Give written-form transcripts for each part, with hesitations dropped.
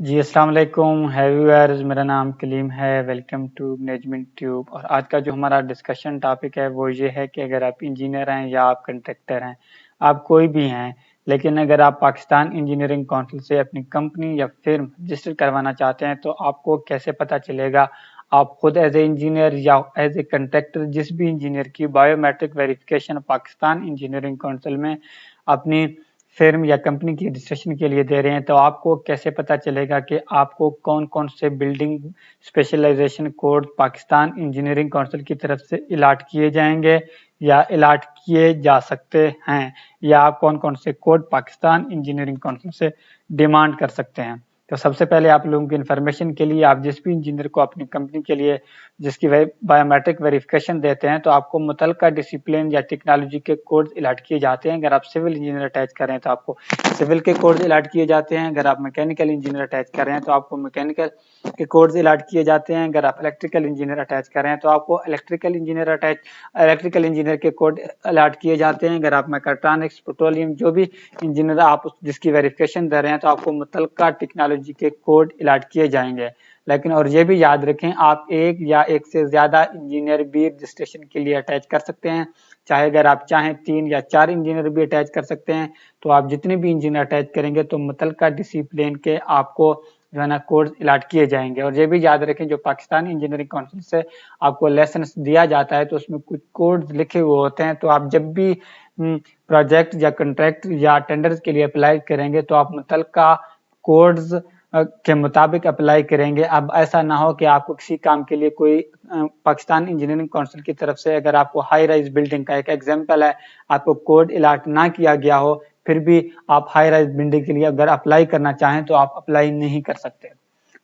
جی السلام علیکم ہیویئرز، میرا نام کلیم ہے۔ Welcome to management tube. اور آج کا جو ہمارا ڈسکشن ٹاپک ہے وہ یہ ہے کہ اگر آپ انجینئر ہیں یا آپ کنٹریکٹر ہیں، آپ کوئی بھی ہیں، لیکن اگر آپ پاکستان انجینئرنگ کونسل سے اپنی کمپنی یا فرم رجسٹر کروانا چاہتے ہیں تو آپ کو کیسے پتہ چلے گا؟ آپ خود ایز اے انجینئر یا ایز اے کنٹریکٹر جس بھی انجینئر کی biometric verification Pakistan engineering council میں اپنی فرم یا کمپنی کی رجسٹریشن کے لیے دے رہے ہیں، تو آپ کو کیسے پتہ چلے گا کہ آپ کو کون کون سے building specialization code Pakistan engineering council کی طرف سے الاٹ کیے جائیں گے یا الاٹ کیے جا سکتے ہیں، یا آپ کون کون سے کوڈ پاکستان انجینئرنگ کونسل سے ڈیمانڈ کر سکتے ہیں؟ تو سب سے پہلے آپ لوگوں کی انفارمیشن کے لیے، آپ جس بھی انجینئر کو اپنی کمپنی کے لیے جس کی بایو میٹرک ویریفیکیشن دیتے ہیں تو آپ کو متعلقہ ڈسپلن یا ٹیکنالوجی کے کوڈ الاٹ کیے جاتے ہیں۔ اگر آپ سول انجینئر اٹیچ کر رہے ہیں تو آپ کو سول کے کوڈ الاٹ کیے جاتے ہیں۔ اگر آپ میکینیکل انجینئر اٹیچ کر رہے ہیں تو آپ کو میکینیکل کے کوڈز الاٹ کیے جاتے ہیں۔ اگر آپ الیکٹریکل انجینئر اٹیچ کر رہے ہیں تو آپ کو الیکٹریکل انجینئر کے کوڈ الاٹ کیے جاتے ہیں۔ اگر آپ میکاٹرانکس، پیٹرولیم، جو بھی انجینئر آپ جس کی ویریفیکیشن دے رہے ہیں تو آپ کو متعلقہ ٹیکنالوجی کے کوڈ الاٹ کیے جائیں گے۔ لیکن اور یہ بھی یاد رکھیں، آپ ایک یا ایک سے زیادہ انجینئر بھی رجسٹریشن کے لیے اٹیچ کر سکتے ہیں، چاہے اگر آپ چاہیں 3 یا 4 انجینئر بھی اٹیچ کر سکتے ہیں۔ تو آپ جتنے بھی انجینئر اٹیچ کریں گے تو متعلقہ ڈسپلن کے آپ کو جو ہے نا کوڈ الاٹ کیے جائیں گے۔ اور یہ بھی یاد رکھیں، جو پاکستان انجینئرنگ کونسل سے آپ کو لائسنس دیا جاتا ہے تو اس میں کچھ کوڈ لکھے ہوئے ہوتے ہیں، تو آپ جب بھی پروجیکٹ یا کنٹریکٹ یا ٹینڈر کے لیے اپلائی کریں گے تو آپ متعلقہ کوڈز کے مطابق اپلائی کریں گے۔ اب ایسا نہ ہو کہ آپ کو کسی کام کے لیے کوئی پاکستان انجینئرنگ کونسل کی طرف سے اگر آپ کو ہائی رائز بلڈنگ کا ایک ایگزامپل ہے، آپ کو کوڈ الاٹ نہ کیا گیا ہو، پھر بھی آپ ہائی رائز بلڈنگ کے لیے اگر اپلائی کرنا چاہیں تو آپ اپلائی نہیں کر سکتے۔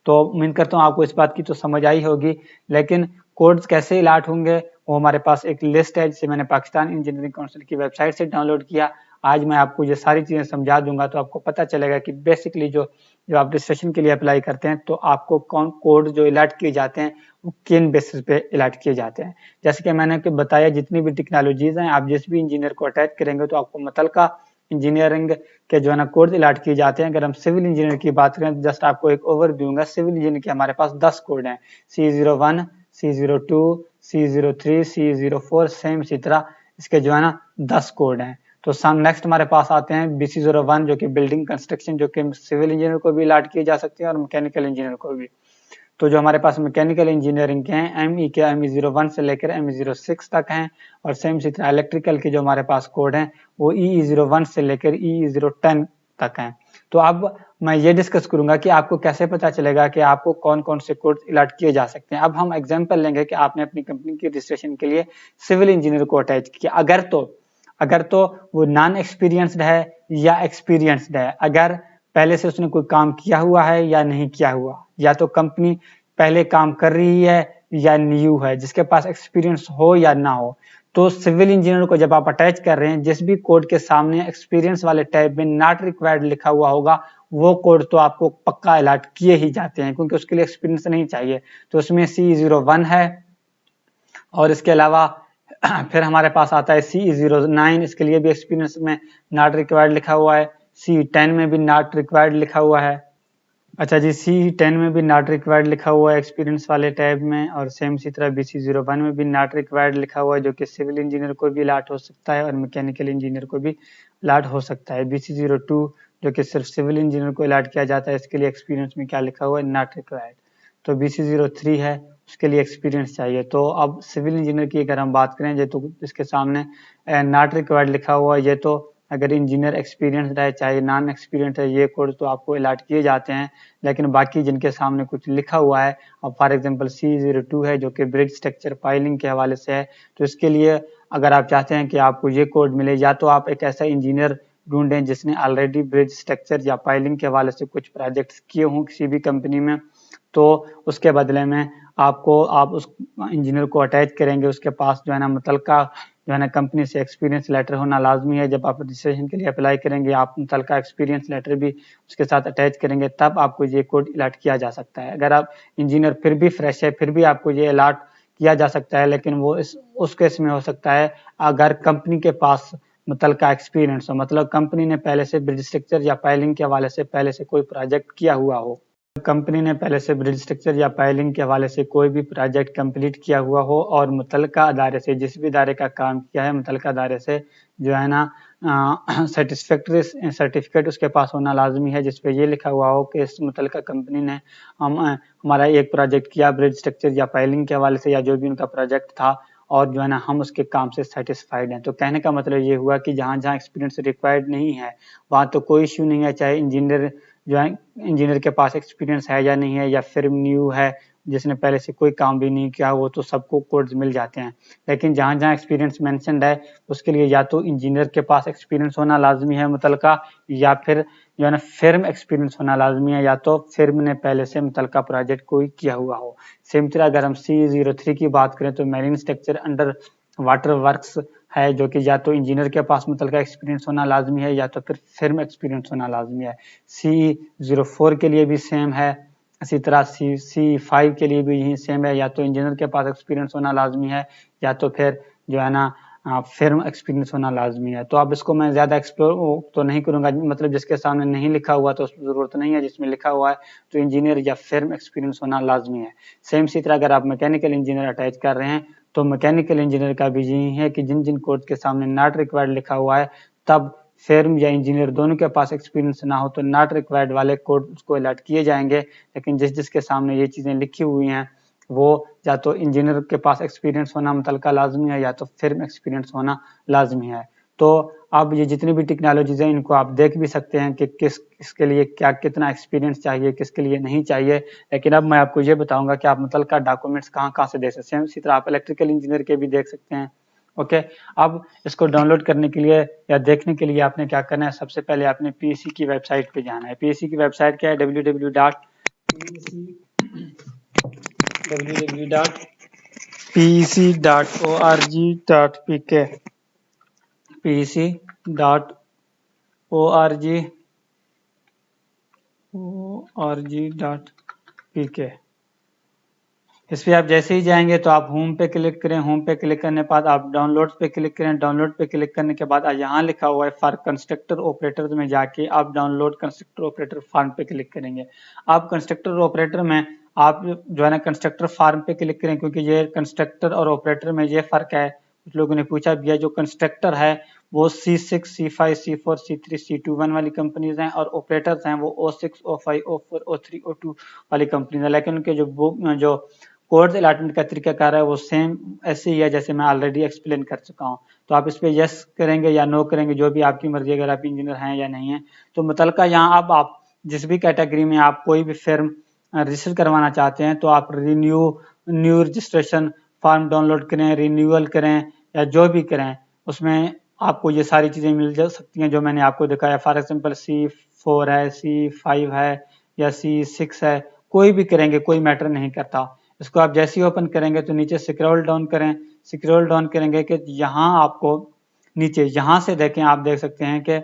تو امید کرتا ہوں آپ کو اس بات کی تو سمجھ آئی ہوگی۔ لیکن کوڈز کیسے الاٹ ہوں گے وہ ہمارے پاس ایک لسٹ ہے جسے میں نے پاکستان انجینئرنگ کونسل کی ویب سائٹ سے ڈاؤن لوڈ کیا۔ آج میں آپ کو یہ ساری چیزیں سمجھا دوں گا تو آپ کو پتہ چلے گا کہ بیسکلی جو آپ رجسٹریشن کے لیے اپلائی کرتے ہیں تو آپ کو کون کوڈ جو الاٹ کیے جاتے ہیں وہ کن بیسس پہ الاٹ کیے جاتے ہیں۔ جیسے کہ میں نے بتایا، جتنی بھی ٹیکنالوجیز ہیں، آپ جس بھی انجینئر کو اٹیچ کریں گے تو آپ کو متعلقہ انجینئرنگ کے جو ہے نا کوڈ الاٹ کیے جاتے ہیں۔ اگر ہم سول انجینئر کی بات کریں تو جسٹ آپ کو ایک اوور ویو دوں گا۔ سول انجینئر کے ہمارے پاس 10 کوڈ ہیں، C01، C02، C03، C04، same اسی طرح اس کے جو ہے نا 10 کوڈ ہیں۔ تو نیکسٹ ہمارے پاس آتے ہیں BC01 جو کہ بلڈنگ کنسٹرکشن، جو کہ سول انجینئر کو بھی الاٹ کیے جا سکتے ہیں اور میکینیکل انجینئر کو بھی۔ تو جو ہمارے پاس میکینیکل انجینئرنگ کے ہیں، ME کے ME01 سے لے کر ME06 تک ہیں، اور سیم اسی طرح الیکٹریکل کے جو ہمارے پاس کوڈ ہیں وہ EE01 سے لے کر EE010 تک ہیں۔ تو اب میں یہ ڈسکس کروں گا کہ آپ کو کیسے پتا چلے گا کہ آپ کو کون کون سے کوڈ الاٹ کیے جا سکتے ہیں۔ اب ہم ایگزامپل لیں گے کہ آپ نے اپنی کمپنی کی رجسٹریشن کے لیے سول انجینئر کو اٹیچ کیا، اگر تو وہ نان ایکسپیرینسڈ ہے یا ایکسپیرینسڈ ہے، اگر پہلے سے اس نے کوئی کام کیا ہوا ہے یا نہیں کیا ہوا، یا تو کمپنی پہلے کام کر رہی ہے یا نیو ہے، جس کے پاس ایکسپیرینس ہو یا نہ ہو۔ تو سول انجینئر کو جب آپ اٹیچ کر رہے ہیں، جس بھی کوڈ کے سامنے ایکسپیرینس والے ٹیب میں ناٹ ریکوائرڈ لکھا ہوا ہوگا وہ کوڈ تو آپ کو پکا الاٹ کیے ہی جاتے ہیں، کیونکہ اس کے لیے ایکسپیرینس نہیں چاہیے۔ تو اس میں C01 ہے، اور اس کے علاوہ پھر ہمارے پاس آتا ہے C09، اس کے لیے بھی ایکسپیرینس میں ناٹ ریکوائرڈ لکھا ہوا ہے۔ C10 میں بھی ناٹ ریکوائرڈ لکھا ہوا ہے۔ اچھا جی، C10 میں بھی ناٹ ریکوائرڈ لکھا ہوا ہے ایکسپیرینس والے ٹیب میں، اور سیم اسی طرح BC01 میں بھی ناٹ ریکوائرڈ لکھا ہوا ہے، جو کہ سول انجینئر کو بھی الاٹ ہو سکتا ہے اور میکینیکل انجینئر کو بھی الاٹ ہو سکتا ہے۔ BC02 جو کہ صرف سول انجینئر کو الاٹ کیا جاتا ہے، اس کے لیے ایکسپیرینس میں کیا لکھا ہوا ہے؟ Not required. تو BC03 ہے، اس کے لیے ایکسپیرینس چاہیے۔ تو اب سول انجینئر کی اگر ہم بات کریں، یہ تو اس کے سامنے ناٹ ریکوائرڈ لکھا ہوا ہے، یہ تو اگر انجینئر ایکسپیرینس ہے چاہے نان ایکسپیرینس ہے، یہ کوڈ تو آپ کو الاٹ کیے جاتے ہیں۔ لیکن باقی جن کے سامنے کچھ لکھا ہوا ہے، اب فار ایگزامپل C02 ہے جو کہ برج اسٹرکچر پائلنگ کے حوالے سے ہے، تو اس کے لیے اگر آپ چاہتے ہیں کہ آپ کو یہ کوڈ ملے، یا تو آپ ایک ایسا انجینئر ڈھونڈیں جس نے آلریڈی برج اسٹرکچر یا پائلنگ کے حوالے سے کچھ پروجیکٹس کیے ہوں کسی بھی کمپنی میں، تو اس کے بدلے میں آپ اس انجینئر کو اٹیچ کریں گے، اس کے پاس جو ہے نا متعلقہ جو ہے نا کمپنی سے ایکسپیرینس لیٹر ہونا لازمی ہے۔ جب آپ رجسٹریشن کے لیے اپلائی کریں گے، آپ متعلقہ ایکسپیرینس لیٹر بھی اس کے ساتھ اٹیچ کریں گے، تب آپ کو یہ کوڈ الاٹ کیا جا سکتا ہے۔ اگر آپ انجینئر پھر بھی فریش ہے، پھر بھی آپ کو یہ الاٹ کیا جا سکتا ہے، لیکن وہ اس کیس میں ہو سکتا ہے اگر کمپنی کے پاس متعلقہ ایکسپیرینس ہو، مطلب کمپنی نے پہلے سے برج اسٹرکچر یا پائلنگ کے حوالے سے پہلے سے کوئی پروجیکٹ کیا ہوا ہو۔ कंपनी ने पहले से ब्रिज स्ट्रक्चर या पाइलिंग के हवाले से कोई भी प्रोजेक्ट कंप्लीट किया हुआ हो और मुतलका अदारे से जिस भी अदारे का काम किया है मुतलका अदारे से जो है ना सेटिस्फैक्ट्री सर्टिफिकेट उसके पास होना लाजमी है, जिसपे ये लिखा हुआ हो कि इस मुतलका कंपनी ने हमारा एक प्रोजेक्ट किया ब्रिज स्ट्रक्चर या पाइलिंग के हवाले से या जो भी उनका प्रोजेक्ट था और जो है ना हम उसके काम से सेटिस्फाइड हैं। तो कहने का मतलब ये हुआ कि जहाँ जहाँ एक्सपीरियंस रिक्वायर्ड नहीं है वहाँ तो कोई इश्यू नहीं है, चाहे इंजीनियर जो है इंजीनियर के पास एक्सपीरियंस है या नहीं है या फिर न्यू है जिसने पहले से कोई काम भी नहीं किया, वो तो सबको कोड्स मिल जाते हैं। लेकिन जहाँ जहाँ एक्सपीरियंस मेंशन्ड है उसके लिए या तो इंजीनियर के पास एक्सपीरियंस होना लाजमी है मुतलका, या फिर जो है ना फिर्म एक्सपीरियंस होना लाजमी है, या तो फिर्म ने पहले से मुतलका प्रोजेक्ट कोई किया हुआ हो। सेम तरह अगर हम C03 की बात करें तो marine structure under water works है, जो कि या तो इंजीनियर के पास मुतलका एक्सपीरियंस होना लाजमी है या तो फिर फिर्म एक्सपीरियंस होना लाजमी है। C04 के लिए भी सेम है, इसी तरह C5 के लिए भी यही सेम है, या तो इंजीनियर के पास एक्सपीरियंस होना लाजमी है या तो फिर जो है ना फिर्म एक्सपीरियंस होना लाजमी है। तो अब इसको मैं ज़्यादा एक्सप्लोर तो नहीं करूँगा, मतलब जिसके सामने नहीं लिखा हुआ तो उसमें ज़रूरत नहीं है, जिसमें लिखा हुआ है तो इंजीनियर या फिर्म एक्सपीरियंस होना लाजमी है। सेम इसी तरह अगर आप मैकेनिकल इंजीनियर अटैच कर रहे हैं तो मैकेनिकल इंजीनियर का भी यही है कि जिन जिन कोड के सामने नॉट रिक्वायर्ड लिखा हुआ है तब फिर्म या इंजीनियर दोनों के पास एक्सपीरियंस ना हो तो नॉट रिक्वायर्ड वाले कोड उसको अलर्ट किए जाएंगे। लेकिन जिस जिसके सामने ये चीज़ें लिखी हुई हैं वो या तो इंजीनियर के पास एक्सपीरियंस होना मुतलका लाजमी है या तो फिर्म एक्सपीरियंस होना लाजमी है। तो अब ये जितनी भी टेक्नोलॉजीज हैं इनको आप देख भी सकते हैं कि किसके लिए क्या कितना एक्सपीरियंस चाहिए, किसके लिए नहीं चाहिए। लेकिन अब मैं आपको ये बताऊंगा कि आप मुतलका डॉक्यूमेंट्स कहाँ कहाँ से देख सकते हैं। इसी तरह आप इलेक्ट्रिकल इंजीनियर के भी देख सकते हैं। ओके, अब इसको डाउनलोड करने के लिए या देखने के लिए आपने क्या करना है, सबसे पहले आपने पीएससी की वेबसाइट पे जाना है। पीएससी की वेबसाइट क्या है, www.pec.org.pk pec.org.pk। इस पर आप जैसे ही जाएंगे तो आप होम पे क्लिक करें, होम पे क्लिक करने के बाद आप डाउनलोड पे क्लिक करें, डाउनलोड पे क्लिक करने के बाद यहाँ लिखा हुआ है फॉर कंस्ट्रक्टर ऑपरेटर में जाके आप डाउनलोड कंस्ट्रक्टर ऑपरेटर फार्म पे क्लिक करेंगे। आप कंस्ट्रक्टर ऑपरेटर में आप जो है ना कंस्ट्रक्टर फार्म पे क्लिक करें, क्योंकि ये कंस्ट्रक्टर और ऑपरेटर में ये फर्क है। कुछ लोगों ने पूछा भी है, जो कंस्ट्रक्टर है वो C6, C5, C4, C3, C21 वाली कंपनीज हैं और ऑपरेटर्स हैं वो O6, O5, O4, O3, O2 वाली कंपनीज हैं। लेकिन उनके जो कोड्स अलॉटमेंट का तरीकाकार है वो सेम ऐसे ही है जैसे मैं ऑलरेडी एक्सप्लेन कर चुका हूँ। तो आप इस पे यस करेंगे या नो करेंगे, जो भी आपकी मर्जी, अगर आप इंजीनियर हैं या नहीं है। तो मुतलका यहाँ अब आप जिस भी कैटेगरी में आप कोई भी फर्म रजिस्टर करवाना चाहते हैं तो आप न्यू रजिस्ट्रेशन फॉर्म डाउनलोड करें, रिन्यूअल करें या जो भी करें, उसमें आपको ये सारी चीज़ें मिल जा सकती हैं जो मैंने आपको दिखाया। फॉर एग्जाम्पल C4 है, C5 है या C6 है, कोई भी करेंगे कोई मैटर नहीं करता। इसको आप जैसे ही ओपन करेंगे तो नीचे स्क्रॉल डाउन करें, स्क्रॉल डाउन करेंगे कि यहाँ आपको नीचे यहाँ से देखें, आप देख सकते हैं कि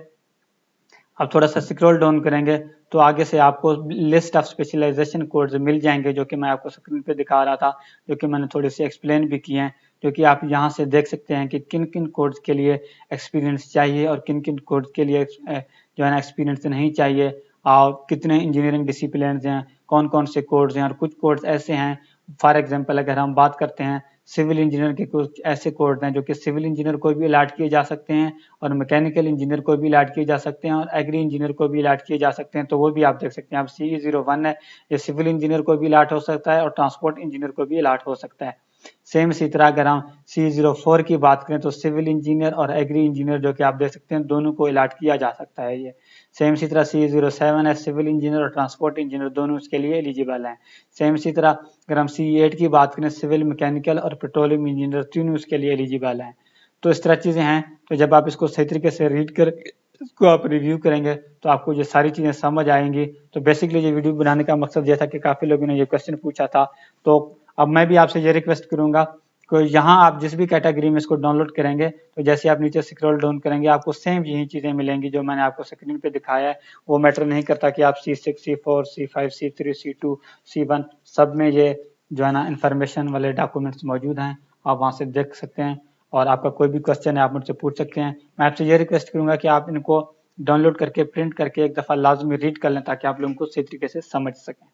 आप थोड़ा सा स्क्रॉल डाउन करेंगे तो आगे से आपको लिस्ट ऑफ स्पेशलाइजेशन कोड्स मिल जाएंगे, जो कि मैं आपको स्क्रीन पे दिखा रहा था, जो कि मैंने थोड़ी सी एक्सप्लेन भी किए हैं, जो कि आप यहाँ से देख सकते हैं कि किन किन कोड्स के लिए एक्सपीरियंस चाहिए और किन किन कोड्स के लिए जो है ना एक्सपीरियंस नहीं चाहिए, और कितने इंजीनियरिंग डिसिप्लिन हैं, कौन कौन से कोड्स हैं। और कुछ कोड्स ऐसे हैं, फॉर एग्जाम्पल अगर हम बात करते हैं सिविल इंजीनियर के कुछ ऐसे कोड्स हैं जो कि सिविल इंजीनियर को भी अलॉट किए जा सकते हैं और मैकेनिकल इंजीनियर को भी अलॉट किए जा सकते हैं और एग्री इंजीनियर को भी अलॉट किए जा सकते हैं। तो वो भी आप देख सकते हैं। अब CE01 है, ये सिविल इंजीनियर को भी अलॉट हो सकता है और ट्रांसपोर्ट इंजीनियर को भी अलॉट हो सकता है। सेम इसी तरह अगर हम C04 की बात करें तो सिविल इंजीनियर और एग्री इंजीनियर, जो कि आप देख सकते हैं, दोनों को अलॉट किया जा सकता है। ये सेम इसी तरह C07 है, सिविल इंजीनियर और ट्रांसपोर्ट इंजीनियर दोनों उसके लिए एलिजिबल हैं। सेम इसी तरह अगर हम C8 की बात करें, सिविल, मैकेनिकल और पेट्रोलियम इंजीनियर तीनों उसके लिए एलिजिबल हैं। तो इस तरह चीज़ें हैं। तो जब आप इसको सही तरीके से रीड कर इसको आप रिव्यू करेंगे तो आपको ये सारी चीज़ें समझ आएंगी। तो बेसिकली ये वीडियो बनाने का मकसद ये था कि काफ़ी लोगों ने ये क्वेश्चन पूछा था, तो अब मैं भी आपसे ये रिक्वेस्ट करूंगा कि यहाँ आप जिस भी कैटेगरी में इसको डाउनलोड करेंगे तो जैसे आप नीचे स्क्रॉल डाउन करेंगे आपको सेम यही चीज़ें मिलेंगी जो मैंने आपको स्क्रीन पे दिखाया है। वो मैटर नहीं करता कि आप C6, C4, C5, C3, C2, C1 सब में ये जो है ना इन्फॉर्मेशन वाले डॉक्यूमेंट्स मौजूद हैं, आप वहाँ से देख सकते हैं। और आपका कोई भी क्वेश्चन है आप मुझसे पूछ सकते हैं। मैं आपसे ये रिक्वेस्ट करूंगा कि आप इनको डाउनलोड करके प्रिंट करके एक दफ़ा लाजमी रीड कर लें ताकि आप लोगों को सही तरीके से समझ सकें।